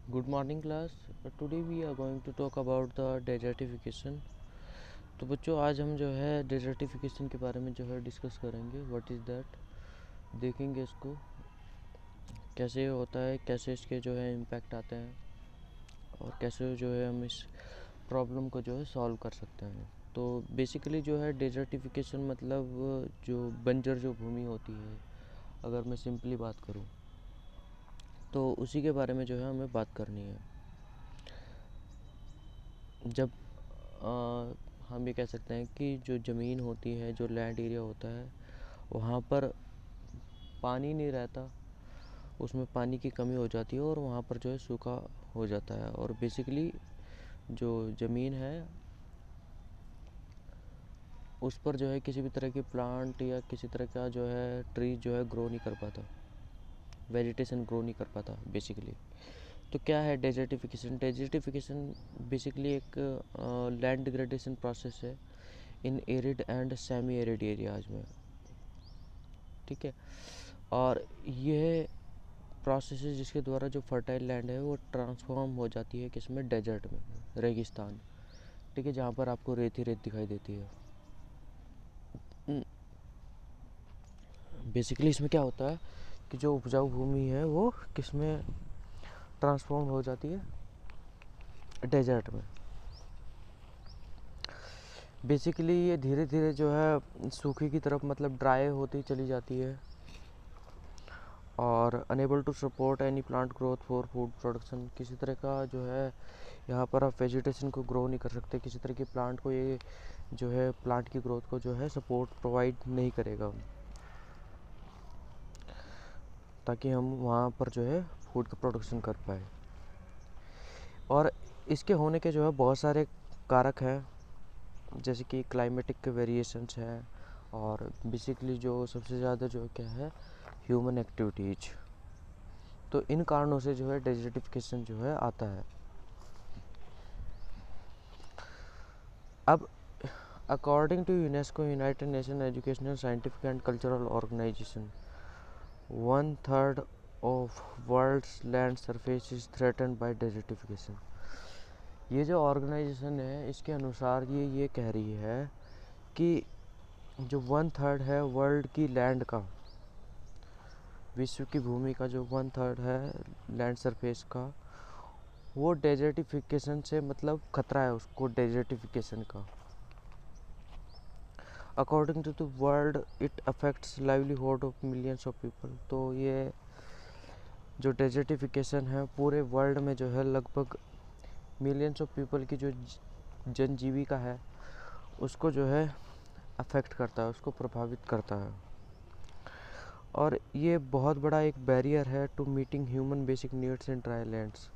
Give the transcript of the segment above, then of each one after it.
Good morning class. Today we are going to talk about the desertification. तो बच्चों आज हम जो है desertification के बारे में जो है डिस्कस करेंगे. What is that? देखेंगे इसको कैसे होता है, कैसे इसके जो है इम्पैक्ट आते हैं और कैसे जो है हम इस प्रॉब्लम को जो है सॉल्व कर सकते हैं. तो बेसिकली जो है desertification मतलब जो बंजर जो भूमि होती है, अगर मैं सिंपली बात करूँ तो उसी के बारे में जो है हमें बात करनी है. जब हम ये कह सकते हैं कि जो ज़मीन होती है, जो लैंड एरिया होता है, वहाँ पर पानी नहीं रहता, उसमें पानी की कमी हो जाती है और वहाँ पर जो है सूखा हो जाता है. और बेसिकली जो ज़मीन है उस पर जो है किसी भी तरह की प्लांट या किसी तरह का जो है ट्री जो है ग्रो नहीं कर पाता, वेजिटेशन ग्रो नहीं कर पाता बेसिकली. तो क्या है डेजर्टिफिकेशन? डेजर्टिफिकेशन बेसिकली एक लैंड डिग्रेडेशन प्रोसेस है इन arid and semi arid areas में. ठीक है. और यह प्रोसेस है जिसके द्वारा जो फर्टाइल लैंड है वो ट्रांसफॉर्म हो जाती है किसमें? डेजर्ट में, रेगिस्तान. ठीक है, जहाँ पर आपको रेत ही रेत दिखाई देती है. बेसिकली इसमें क्या होता है कि जो उपजाऊ भूमि है वो किसमें ट्रांसफॉर्म हो जाती है? डेजर्ट में. बेसिकली ये धीरे धीरे जो है सूखे की तरफ मतलब ड्राई होती चली जाती है और unable to support any plant growth for food production. किसी तरह का जो है यहाँ पर आप वेजिटेशन को ग्रो नहीं कर सकते, किसी तरह की प्लांट को ये जो है प्लांट की ग्रोथ को जो है सपोर्ट प्रोवाइड नहीं करेगा ताकि हम वहाँ पर जो है फूड का प्रोडक्शन कर पाए. और इसके होने के जो है बहुत सारे कारक हैं, जैसे कि क्लाइमेटिक वेरिएशंस हैं और बेसिकली जो सबसे ज़्यादा जो क्या है ह्यूमन एक्टिविटीज़. तो इन कारणों से जो है डेजर्टिफिकेशन जो है आता है. अब according to UNESCO, United Nation educational scientific and cultural organisation, 1/3 of world's land surface is threatened by desertification. ये जो ऑर्गेनाइजेशन है इसके अनुसार ये कह रही है कि जो 1/3 है वर्ल्ड की लैंड का, विश्व की भूमि का जो 1/3 है लैंड सरफेस का, वो डेजर्टिफिकेशन से मतलब खतरा है उसको डेजर्टिफिकेशन का. According to the world it affects livelihood of millions of people. तो ये जो डेजर्टिफिकेशन है पूरे वर्ल्ड में जो है लगभग मिलियंस ऑफ पीपल की जो जनजीविका है उसको जो है अफेक्ट करता है, उसको प्रभावित करता है. और ये बहुत बड़ा एक बैरियर है to meeting human basic needs in dry lands.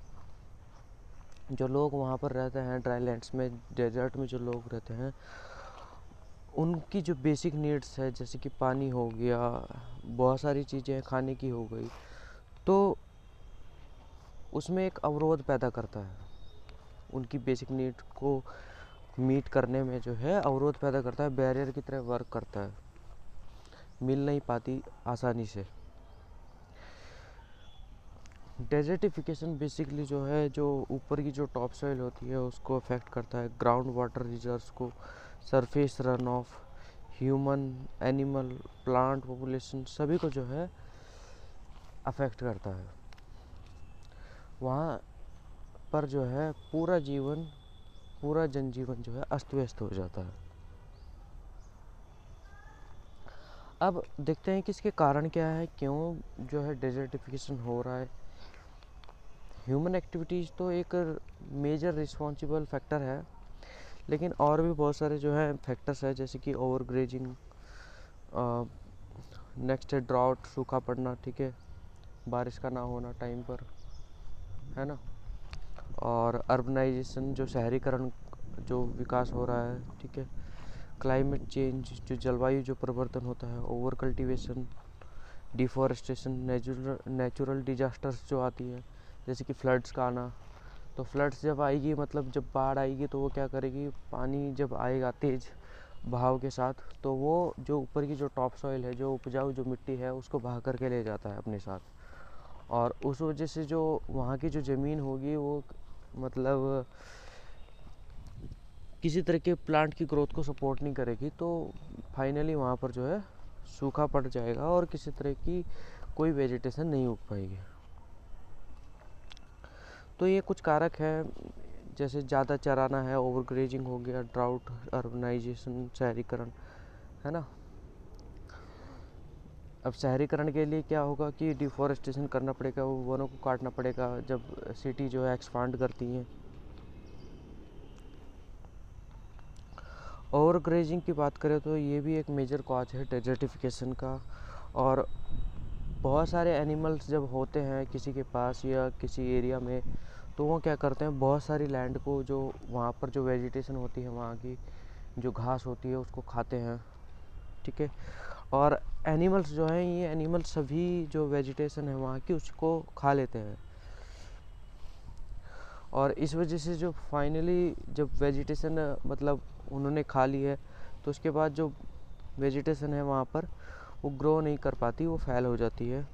जो लोग वहाँ पर रहते हैं ड्राई लैंड्स में, डेजर्ट में जो लोग रहते हैं, उनकी जो बेसिक नीड्स है जैसे कि पानी हो गया, बहुत सारी चीज़ें खाने की हो गई, तो उसमें एक अवरोध पैदा करता है. उनकी बेसिक नीड को मीट करने में जो है अवरोध पैदा करता है, बैरियर की तरह वर्क करता है, मिल नहीं पाती आसानी से. डेजर्टिफिकेशन बेसिकली जो है जो ऊपर की जो टॉप सॉइल होती है उसको अफेक्ट करता है, ग्राउंड वाटर रिजर्व्स को, surface run of, human, animal, plant population सभी को जो है अफेक्ट करता है. वहाँ पर जो है पूरा जनजीवन जो है अस्त व्यस्त हो जाता है. अब देखते हैं कि इसके कारण क्या है, क्यों जो है डेजर्टिफिकेशन हो रहा है. ह्यूमन एक्टिविटीज़ तो एक मेजर रिस्पॉन्सिबल फैक्टर है, लेकिन और भी बहुत सारे जो है फैक्टर्स है, जैसे कि ओवर ग्रेजिंग, नेक्स्ट है ड्राउट, सूखा पड़ना. ठीक है, बारिश का ना होना टाइम पर, है ना. और अर्बनाइजेशन, जो शहरीकरण जो विकास हो रहा है. ठीक है, क्लाइमेट चेंज, जो जलवायु जो परिवर्तन होता है, over cultivation, deforestation, natural disasters जो आती है जैसे कि फ्लड्स का आना. तो फ्लड्स जब आएगी मतलब जब बाढ़ आएगी तो वो क्या करेगी, पानी जब आएगा तेज़ बहाव के साथ तो वो जो ऊपर की जो टॉप सॉइल है, जो उपजाऊ जो मिट्टी है, उसको बहा करके ले जाता है अपने साथ. और उस वजह से जो वहाँ की जो ज़मीन होगी वो मतलब किसी तरह के प्लांट की ग्रोथ को सपोर्ट नहीं करेगी, तो फाइनली वहाँ पर जो है सूखा पड़ जाएगा और किसी तरह की कोई वेजिटेशन नहीं उग पाएगी। तो ये कुछ कारक है, जैसे ज़्यादा चराना है, ओवरग्रेजिंग हो गया, ड्राउट, अर्बनाइजेशन, शहरीकरण, है ना। अब शहरीकरण के लिए क्या होगा कि डिफॉरेस्टेशन करना पड़ेगा, वो वनों को काटना पड़ेगा जब सिटी जो है एक्सपांड करती हैं। ओवर ग्रेजिंग की बात करें तो ये भी एक मेजर कॉज है डेजर्टिफिकेशन का। और बहुत सारे एनिमल्स जब होते हैं किसी के पास या किसी एरिया में, तो वो क्या करते हैं, बहुत सारी लैंड को, जो वहाँ पर जो वेजिटेशन होती है, वहाँ की जो घास होती है उसको खाते हैं, ठीक है। और एनिमल्स जो हैं, ये एनिमल्स सभी जो वेजिटेशन है वहाँ की उसको खा लेते हैं। और इस वजह से जो फाइनली जब वेजिटेशन मतलब उन्होंने खा ली है, तो उसके बाद जो वेजिटेशन है वहाँ पर वो ग्रो नहीं कर पाती, वो फेल हो जाती है।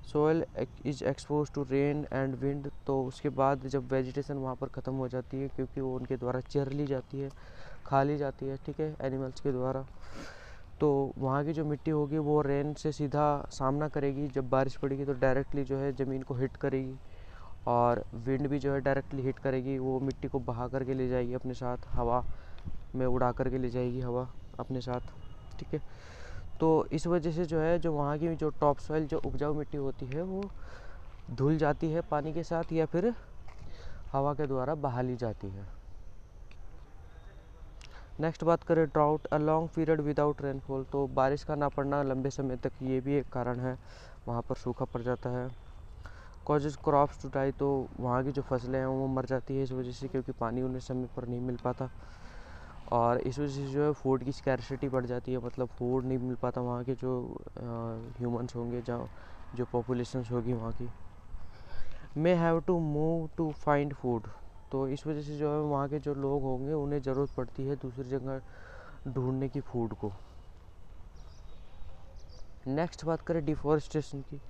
Soil is expose to rain and wind, तो उसके बाद जब वेजिटेशन वहाँ पर ख़त्म हो जाती है, क्योंकि वो उनके द्वारा चर ली जाती है, खा ली जाती है, ठीक है, एनिमल्स के द्वारा, तो वहाँ की जो मिट्टी होगी वो रेन से सीधा सामना करेगी। जब बारिश पड़ेगी तो डायरेक्टली जो है ज़मीन को हिट करेगी, और विंड भी जो है डायरेक्टली हिट करेगी, वो मिट्टी को बहा करके ले जाएगी अपने साथ, हवा में उड़ा करके ले जाएगी हवा अपने साथ, ठीक है। तो इस वजह से जो है, जो वहाँ की जो टॉप सॉइल, जो उपजाऊ मिट्टी होती है, वो धुल जाती है पानी के साथ या फिर हवा के द्वारा बहा ली जाती है। नेक्स्ट बात करें drought, a long period without rainfall, तो बारिश का ना पड़ना लंबे समय तक, ये भी एक कारण है, वहाँ पर सूखा पड़ जाता है। कॉजेज क्रॉप्स टू डाई, तो वहाँ की जो फसलें हैं वो मर जाती है इस वजह से, क्योंकि पानी उन्हें समय पर नहीं मिल पाता। और इस वजह से जो है फूड की स्कैर्सिटी बढ़ जाती है, मतलब फूड नहीं मिल पाता वहाँ के जो ह्यूमंस होंगे, जो पॉपुलेशंस होगी वहाँ की, may have to move to find food, तो इस वजह से जो है वहाँ के जो लोग होंगे उन्हें ज़रूरत पड़ती है दूसरी जगह ढूंढने की फूड को। नेक्स्ट बात करें डिफॉरेस्टेशन की,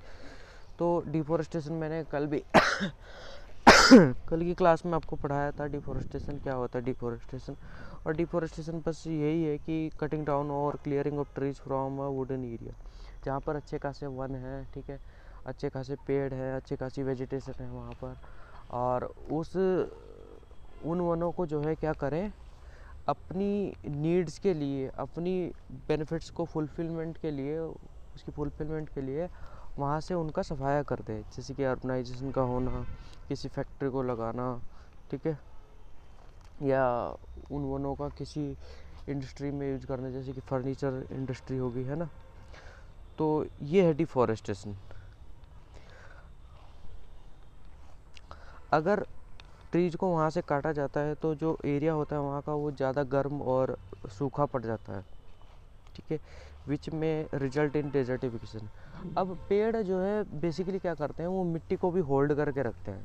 तो डिफॉरेस्टेशन मैंने कल भी कल की क्लास में आपको पढ़ाया था, डिफॉरेस्टेशन क्या होता है। डिफॉरेस्टेशन और डिफॉरेस्टेशन बस यही है कि कटिंग डाउन और clearing of trees from a wooden area, जहाँ पर अच्छे खासे वन है, ठीक है, अच्छे खासे पेड़ है, अच्छी खासी वेजिटेशन है वहाँ पर, और उन वनों को जो है क्या करें, अपनी नीड्स के लिए, अपनी बेनिफिट्स को फुलफिलमेंट के लिए, उसकी फुलफिलमेंट के लिए वहाँ से उनका सफाया कर दे, जैसे कि अर्बनाइजेशन का होना, किसी फैक्ट्री को लगाना, ठीक है, या उन वनों का किसी इंडस्ट्री में यूज करना, जैसे कि फर्नीचर इंडस्ट्री होगी, है ना। तो ये है डिफॉरेस्टेशन। अगर ट्रीज को वहाँ से काटा जाता है तो जो एरिया होता है वहाँ का वो ज़्यादा गर्म और सूखा पड़ जाता है, ठीक है, विच में रिजल्ट इन डेजर्टिफिकेशन। अब पेड़ जो है बेसिकली क्या करते हैं, वो मिट्टी को भी होल्ड करके रखते हैं,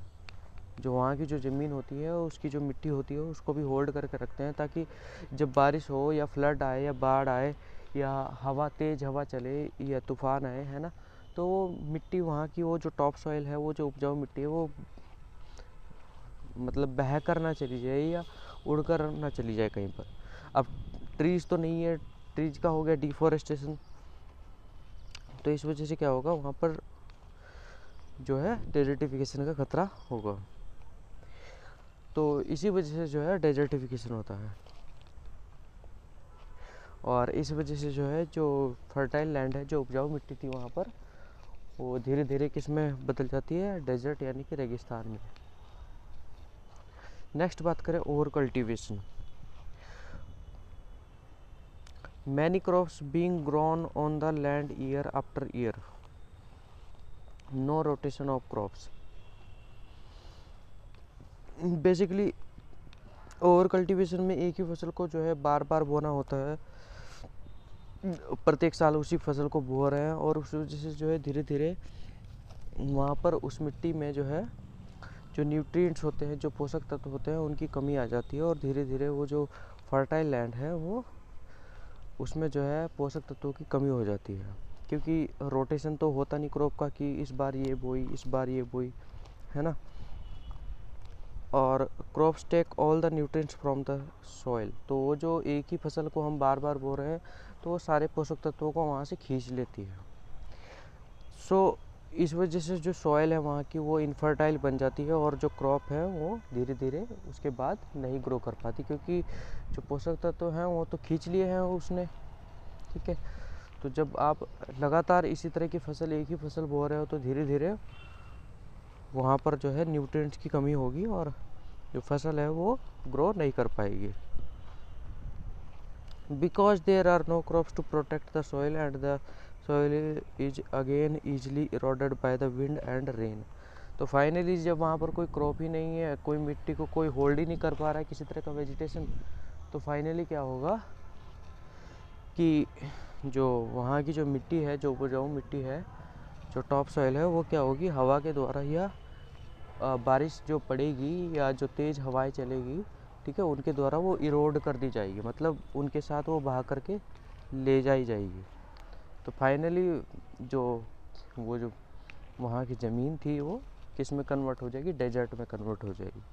जो वहाँ की जो ज़मीन होती है उसकी जो मिट्टी होती है उसको भी होल्ड करके रखते हैं, ताकि जब बारिश हो या फ्लड आए या बाढ़ आए या हवा, तेज़ हवा चले या तूफान आए, है ना, तो वो मिट्टी वहाँ की, वो जो टॉप सॉइल है, वो जो उपजाऊ मिट्टी है, वो मतलब बह कर ना चली जाए या उड़ कर ना चली जाए कहीं पर। अब ट्रीज़ तो नहीं है, ट्रीज का हो गया डिफॉरेस्टेशन, तो इस वजह से क्या होगा, वहाँ पर जो है डेजर्टिफिकेशन का खतरा होगा। तो इसी वजह से जो है डेजर्टिफिकेशन होता है, और इस वजह से जो है जो फर्टाइल लैंड है, जो उपजाऊ मिट्टी थी वहाँ पर, वो धीरे धीरे किस में बदल जाती है, डेजर्ट यानी कि रेगिस्तान में। नेक्स्ट बात करें over cultivation, many crops being grown on the land year after year, no rotation of crops. Basically over cultivation में एक ही फसल को जो है बार बार बोना होता है, प्रत्येक साल उसी फसल को बो रहे हैं, और उस वजह से जो है धीरे धीरे वहाँ पर उस मिट्टी में जो है जो न्यूट्रिएंट्स होते हैं, जो पोषक तत्व होते हैं, उनकी कमी आ जाती है, और धीरे धीरे वो जो फर्टाइल लैंड है वो उसमें जो है पोषक तत्वों की कमी हो जाती है। क्योंकि रोटेशन तो होता नहीं क्रॉप का कि इस बार ये बोई इस बार ये बोई, है ना। और crops take all the nutrients from the soil, तो वो जो एक ही फसल को हम बार बार बो रहे हैं तो वो सारे पोषक तत्वों को वहाँ से खींच लेती है। सो इस वजह से जो सॉइल है वहाँ की वो इनफर्टाइल बन जाती है और जो क्रॉप है वो धीरे धीरे उसके बाद नहीं ग्रो कर पाती, क्योंकि जो पोषक तत्व हैं वो तो खींच लिए हैं उसने, ठीक है। तो जब आप लगातार इसी तरह की फसल एक ही फसल बो रहे हो तो धीरे धीरे वहाँ पर जो है न्यूट्रिएंट्स की कमी होगी और जो फसल है वो ग्रो नहीं कर पाएगी। Because there are no crops to protect the soil and the soil is again easily eroded by the wind and rain. तो फाइनली जब वहाँ पर कोई क्रॉप ही नहीं है, कोई मिट्टी को कोई होल्ड ही नहीं कर पा रहा है किसी तरह का वेजिटेशन, तो फाइनली क्या होगा कि जो वहाँ की जो मिट्टी है, जो उपजाऊ मिट्टी है, जो टॉप सॉइल है, वो क्या होगी, हवा के द्वारा या बारिश जो पड़ेगी या जो तेज़ हवाएं चलेगी, ठीक है, उनके द्वारा वो इरोड कर दी जाएगी, मतलब उनके साथ वो बहा करके ले जाई जाएगी। तो फाइनली जो वो जो वहाँ की ज़मीन थी वो किस में कन्वर्ट हो जाएगी, डेजर्ट में कन्वर्ट हो जाएगी।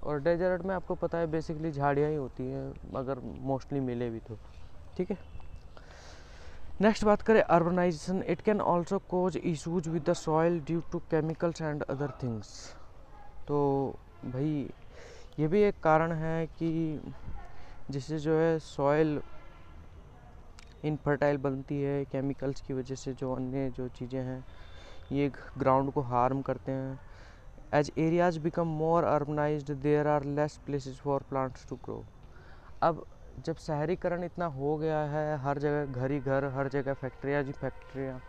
और डेजर्ट में आपको पता है बेसिकली झाड़ियाँ ही होती हैं, अगर मोस्टली मिले भी तो, ठीक है। नेक्स्ट बात करें urbanisation, it can also cause issues with the soil due to chemicals and other things. तो भाई ये भी एक कारण है कि जिससे जो है सॉइल इनफर्टाइल बनती है, केमिकल्स की वजह से जो अन्य जो चीज़ें हैं ये ग्राउंड को हार्म करते हैं। As areas become more urbanised there are less places for plants to grow. अब जब शहरीकरण इतना हो गया है, हर जगह घर ही घर, हर जगह फैक्ट्रियाँ जी फैक्ट्रियाँ,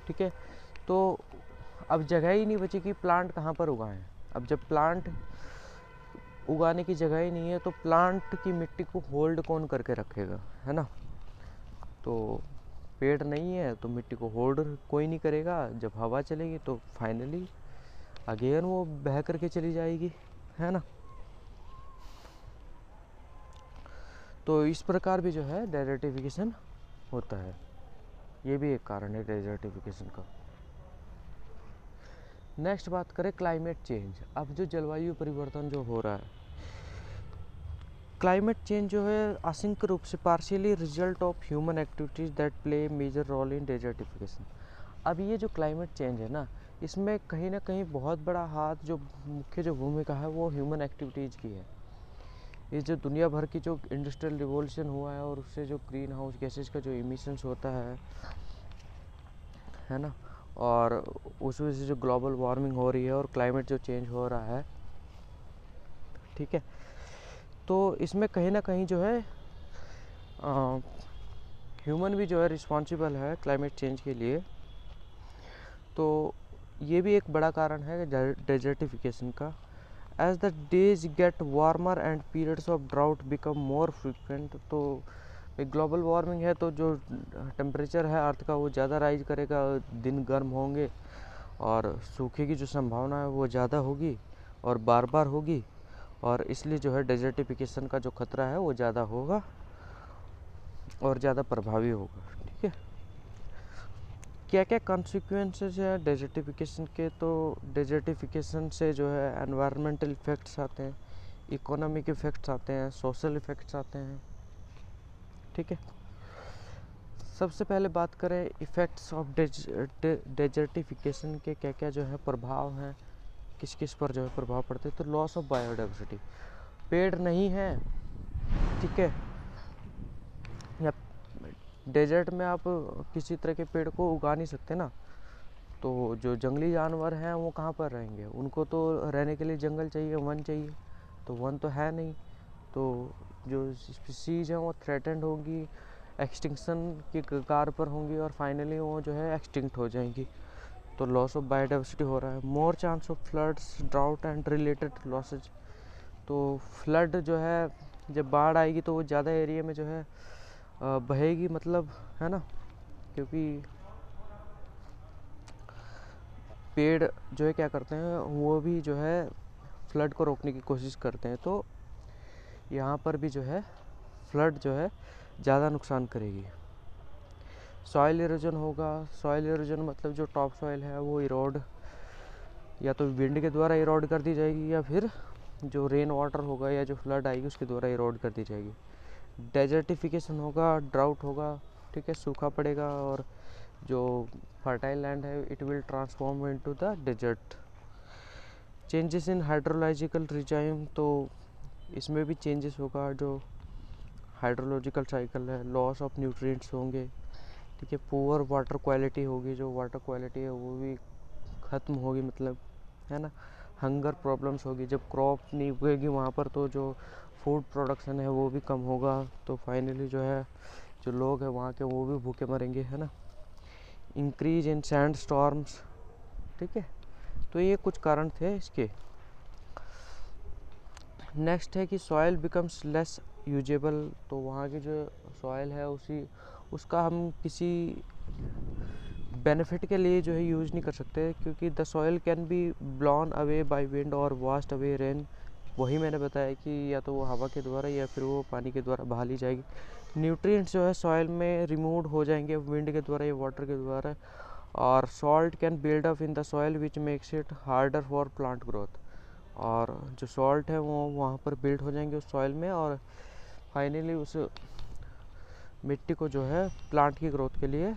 ठीक है, तो अब जगह ही नहीं बची कि प्लांट कहाँ पर उगाएं। अब जब प्लांट उगाने की जगह ही नहीं है तो प्लांट की मिट्टी को होल्ड कौन करके रखेगा, है ना। तो पेड़ नहीं है तो मिट्टी को होल्ड कोई नहीं करेगा, जब हवा चलेगी तो फाइनली अगेन वो बह करके चली जाएगी, है ना। तो इस प्रकार भी जो है डेजर्टिफिकेशन होता है, ये भी एक कारण है डेजर्टिफिकेशन का। नेक्स्ट बात करें क्लाइमेट चेंज। अब जो जलवायु परिवर्तन जो हो रहा है, क्लाइमेट चेंज जो है आंशिक रूप से partially result of human activities that play major role in desertification. अब ये जो क्लाइमेट चेंज है ना, इसमें कहीं ना कहीं बहुत बड़ा हाथ, जो मुख्य जो भूमिका है वो ह्यूमन एक्टिविटीज़ की है। ये जो दुनिया भर की जो इंडस्ट्रियल रिवॉल्यूशन हुआ है और उससे जो ग्रीन हाउस गैसेज का जो इमिशंस होता है ना, और उस वजह से जो ग्लोबल वार्मिंग हो रही है और क्लाइमेट जो चेंज हो रहा है, ठीक है, तो इसमें कहीं ना कहीं जो है ह्यूमन भी जो है रिस्पॉन्सिबल है क्लाइमेट चेंज के लिए। तो ये भी एक बड़ा कारण है डेजर्टिफिकेशन का। As the days get warmer and periods of drought become more frequent, तो ग्लोबल वार्मिंग है तो जो टेम्परेचर है अर्थ का वो ज़्यादा राइज करेगा, दिन गर्म होंगे और सूखे की जो संभावना है वो ज़्यादा होगी और बार बार होगी, और इसलिए जो है डेजर्टिफिकेशन का जो खतरा है वो ज़्यादा होगा और ज़्यादा प्रभावी होगा, ठीक है। क्या क्या कॉन्सिक्वेंसेस हैं डेजर्टिफिकेशन के, तो डेजर्टिफिकेशन से जो है एनवायरमेंटल इफ़ेक्ट्स आते हैं, इकोनॉमिक इफ़ेक्ट्स आते हैं, सोशल इफ़ेक्ट्स आते हैं, ठीक है। सबसे पहले बात करें इफ़ेक्ट्स ऑफ डेजर्टिफिकेशन के, क्या क्या जो है प्रभाव हैं, किस किस पर जो है प्रभाव पड़ते हैं। तो लॉस ऑफ बायोडाइवर्सिटी, पेड़ नहीं है, ठीक है, या डेजर्ट में आप किसी तरह के पेड़ को उगा नहीं सकते ना, तो जो जंगली जानवर हैं वो कहाँ पर रहेंगे, उनको तो रहने के लिए जंगल चाहिए, वन चाहिए, तो वन तो है नहीं, तो जो स्पीसीज हैं वो थ्रेटेंड होगी, एक्सटिंक्शन की कगार पर होंगी और फाइनली वो जो है एक्सटिंक्ट हो जाएंगी। तो लॉस ऑफ बायोडाइवर्सिटी हो रहा है। More chance of floods, drought and related losses, तो फ्लड जो है जब बाढ़ आएगी तो वो ज़्यादा एरिया में जो है बहेगी, मतलब, है ना, क्योंकि पेड़ जो है क्या करते हैं वो भी जो है फ्लड को रोकने की कोशिश करते हैं, तो यहाँ पर भी जो है फ्लड जो है ज़्यादा नुकसान करेगी। सॉइल इरोजन होगा। सॉइल इरोजन मतलब जो टॉप सॉइल है वो इरोड या तो विंड के द्वारा इरोड कर दी जाएगी, या फिर जो रेन वाटर होगा या जो फ्लड आएगी उसके द्वारा इरोड कर दी जाएगी। डेजर्टिफिकेशन होगा, ड्राउट होगा, ठीक है, सूखा पड़ेगा, और जो फर्टाइल लैंड है it will transform into the desert. Changes in hydrological regime, तो इसमें भी चेंजेस होगा। जो हाइड्रोलॉजिकल साइकिल है, लॉस ऑफ न्यूट्रिएंट्स होंगे, ठीक है, पुअर वाटर क्वालिटी होगी, जो वाटर क्वालिटी है वो भी ख़त्म होगी, मतलब है ना। हंगर प्रॉब्लम्स होगी, जब क्रॉप नहीं उगेगी वहाँ पर तो जो फूड प्रोडक्शन है वो भी कम होगा, तो फाइनली जो है जो लोग हैं वहाँ के वो भी भूखे मरेंगे, है ना। इंक्रीज इन सैंड स्टॉर्म्स, ठीक है, तो ये कुछ कारण थे इसके। नेक्स्ट है कि सॉइल बिकम्स लेस यूजेबल, तो वहाँ की जो सॉइल है उसका हम किसी बेनिफिट के लिए जो है यूज़ नहीं कर सकते, क्योंकि the soil can be ब्लॉन away by wind और वास्ट अवे रेन। वही मैंने बताया कि या तो वो हवा के द्वारा या फिर वो पानी के द्वारा बहा ली जाएगी। न्यूट्रिएंट्स जो है सॉइल में रिमूव हो जाएंगे विंड के द्वारा या वाटर के द्वारा, और salt can build up in the soil which makes it harder for plant growth. और जो सॉल्ट है वो वहाँ पर बिल्ड हो जाएंगे उस सॉइल में, और फाइनली उस मिट्टी को जो है प्लांट की ग्रोथ के लिए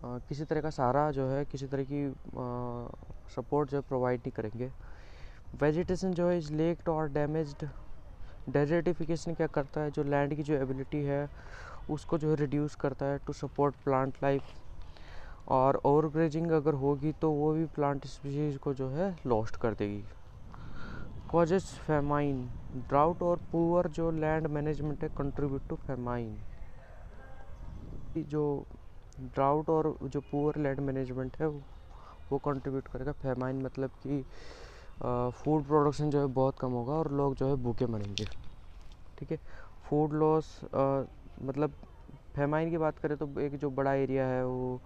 किसी तरह का सहारा जो है, किसी तरह की सपोर्ट जो है प्रोवाइड नहीं करेंगे। वेजिटेशन जो है इज लेक्ड और डैमेज्ड। डेजर्टिफिकेशन क्या करता है, जो लैंड की जो एबिलिटी है उसको जो है रिड्यूस करता है टू सपोर्ट प्लांट लाइफ, और ओवरग्रेजिंग अगर होगी तो वो भी प्लांट स्पीशीज को जो है लॉस्ट कर देगी। कॉजेस फेमाइन, ड्राउट और पुअर जो लैंड मैनेजमेंट है कंट्रीब्यूट टू फेमाइन। जो ड्राउट और जो पुअर लैंड मैनेजमेंट है वो कंट्रीब्यूट करेगा फेमाइन, मतलब कि फूड प्रोडक्शन जो है बहुत कम होगा और लोग जो है भूखे मरेंगे, ठीक है। फूड लॉस, मतलब फेमाइन की बात करें तो एक जो बड़ा एरिया है वो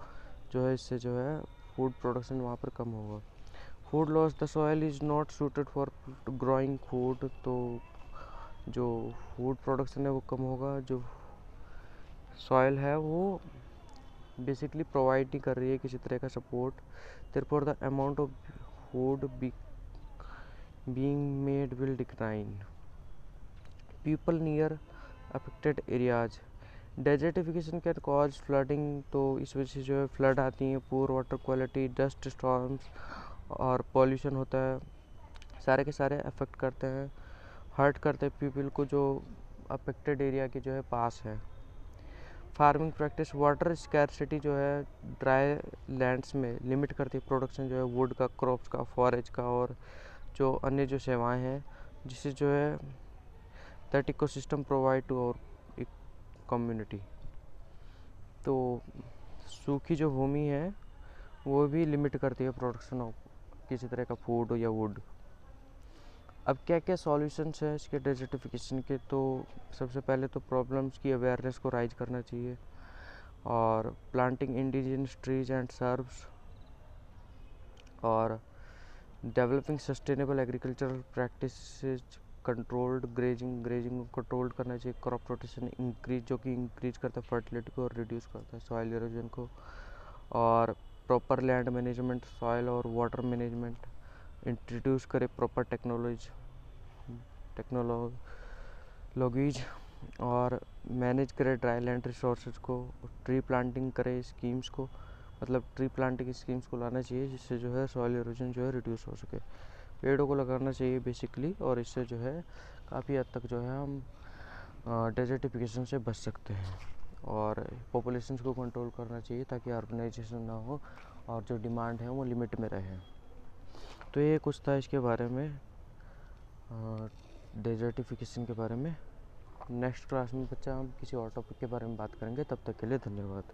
जो है इससे जो है फूड प्रोडक्शन वहाँ पर कम होगा। Food loss, the soil is not suited for growing food, तो जो फूड प्रोडक्शन है वो कम होगा। जो सॉइल है वो बेसिकली प्रोवाइड नहीं कर रही है किसी तरह का support, therefore the amount of food being made will decline. People near affected areas, desertification can cause flooding, तो इस वजह से जो है फ्लड आती है, poor water quality, dust storms और पॉल्यूशन होता है, सारे के सारे अफेक्ट करते हैं, हर्ट करते हैं पीपल को जो अफेक्टेड एरिया के जो है पास है। फार्मिंग प्रैक्टिस, वाटर स्कैरसिटी जो है ड्राई लैंड्स में लिमिट करती है प्रोडक्शन जो है वुड का, क्रॉप्स का, फॉरेज का, और जो अन्य जो सेवाएं हैं, जिससे जो है that ecosystem provide to our community. तो सूखी जो भूमि है वो भी लिमिट करती है प्रोडक्शन ऑफ किसी तरह का फूड या वुड। अब क्या क्या सॉल्यूशंस हैं इसके डेजर्टिफिकेशन के, तो सबसे पहले तो प्रॉब्लम्स की अवेयरनेस को राइज करना चाहिए, और planting indigenous trees and shrubs, और developing sustainable agricultural practices, controlled grazing को कंट्रोल करना चाहिए, क्रॉप रोटेशन इंक्रीज जो कि इंक्रीज करता है फर्टिलिटी को और रिड्यूस करता है सॉइल इरोजन को, और प्रॉपर लैंड मैनेजमेंट, सॉइल और वाटर मैनेजमेंट इंट्रोड्यूस करे, प्रॉपर टेक्नोलॉजीज, और मैनेज करे ड्राई लैंड रिसोर्सेज को, ट्री प्लांटिंग करे स्कीम्स को, मतलब ट्री प्लांटिंग स्कीम्स को लाना चाहिए जिससे जो है सॉइल इरोजन जो है रिड्यूस हो सके। पेड़ों को लगाना चाहिए बेसिकली, और इससे जो है काफ़ी हद तक जो है हम डेजर्टिफिकेशन से बच सकते हैं, और पॉपुलेशन को कंट्रोल करना चाहिए ताकि अर्बनाइजेशन ना हो और जो डिमांड है वो लिमिट में रहे। तो ये कुछ था इसके बारे में, डेजर्टिफिकेशन के बारे में। नेक्स्ट क्लास में बच्चा हम किसी और टॉपिक के बारे में बात करेंगे, तब तक के लिए धन्यवाद।